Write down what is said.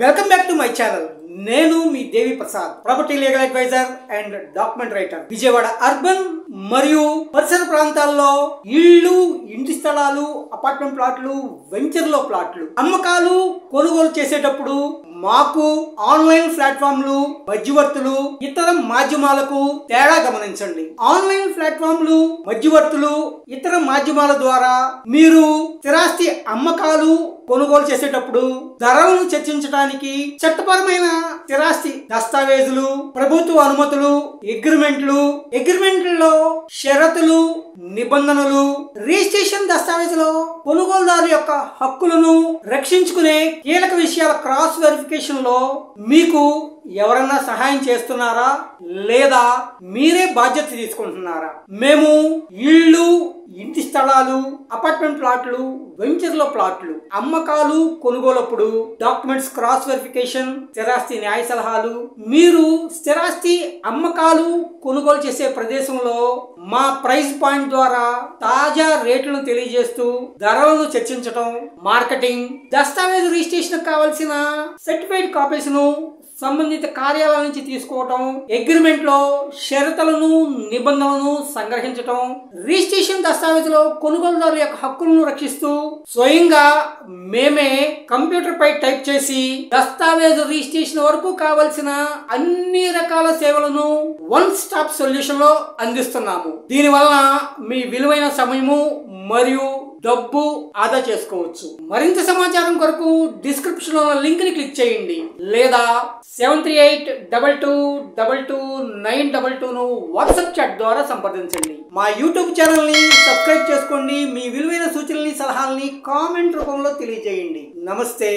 Welcome back to my channel. నేను మీ Devi Prasad, property legal adviser and document writer. Vijayawada urban మరియు పరిసర ప్రాంతాల్లో ఇళ్ళు, ఇంటి స్థలాలు, అపార్ట్మెంట్ ప్లాట్లు, వెంచర్లో ప్లాట్లు అమ్మకాలు, కొనుగోలు చేసేటప్పుడు మాకు ఆన్లైన్ ప్లాట్ఫామ్లు, మధ్యవర్తులు, ఇతర మాధ్యమాలకు తేడా గమనించండి. ఆన్లైన్ ప్లాట్ఫామ్లు, మధ్యవర్తులు, ఇతర మాధ్యమాల ద్వారా మీరు స్థిరాస్తి అమ్మకాలు, కొనుగోలు చేసేటప్పుడు ధరలను చర్చించడానికి చట్టపరమైన స్థిరాస్తి దస్తావేజులు, ప్రభుత్వ అనుమతులు, అగ్రిమెంట్లలో షరతులు, నిబంధనలు, రిజిస్ట్రేషన్ దస్తావేజులో కొనుగోలుదారు యొక్క హక్కులను రక్షించుకునే కీలక విషయాల క్రాస్ వెరిఫికేషన్ లో మీకు ఎవరన్నా సహాయం చేస్తున్నారా లేదా మీరే బాధ్యత తీసుకుంటున్నారా? మేము ఇళ్ళు, ఇంటి స్థలాలు, అపార్ట్మెంట్ ప్లాట్లు, వెంచర్లో ప్లాట్లు అమ్మకాలు, కొనుగోలప్పుడు డాక్యుమెంట్స్ క్రాస్ వెరిఫికేషన్, స్థిరాస్తి న్యాయ సలహాలు, మీరు స్థిరాస్తి అమ్మకాలు, కొనుగోలు చేసే ప్రదేశంలో మా ప్రైస్ పాయింట్ ద్వారా తాజా రేట్లను తెలియజేస్తూ ధరలను చర్చించడం, మార్కెటింగ్, దస్తావేజు రిజిస్ట్రేషన్ కావాల్సిన సర్టిఫైడ్ కాపీస్ ను సంబంధిత కార్యాలయం నుంచి తీసుకోవటం, అగ్రిమెంట్ లో షరతులను, నిబంధనలను సంగ్రహించటం, రిజిస్ట్రేషన్ దస్తావేజులో కొనుగోలుదారుల యొక్క హక్కులను రక్షిస్తూ స్వయంగా మేమే కంప్యూటర్ పై టైప్ చేసి దస్తావేజు రిజిస్ట్రేషన్ వరకు కావలసిన అన్ని రకాల సేవలను వన్ స్టాప్ సొల్యూషన్ లో అందిస్తున్నాము. దీనివల్ల మీ విలువైన సమయము మరియు డబ్బు ఆదా చేసుకోవచ్చు. మరింత సమాచారం కొరకు డిస్క్రిప్షన్ లో లింక్ ని క్లిక్ చేయండి లేదా 7382222922 ను వాట్సాప్ చాట్ ద్వారా సంప్రదించండి. మా యూట్యూబ్ ఛానల్ ని సబ్స్క్రైబ్ చేసుకోండి. మీ విలువైన సూచనల్ని, సలహాలని కామెంట్ రూపంలో తెలియజేయండి. నమస్తే.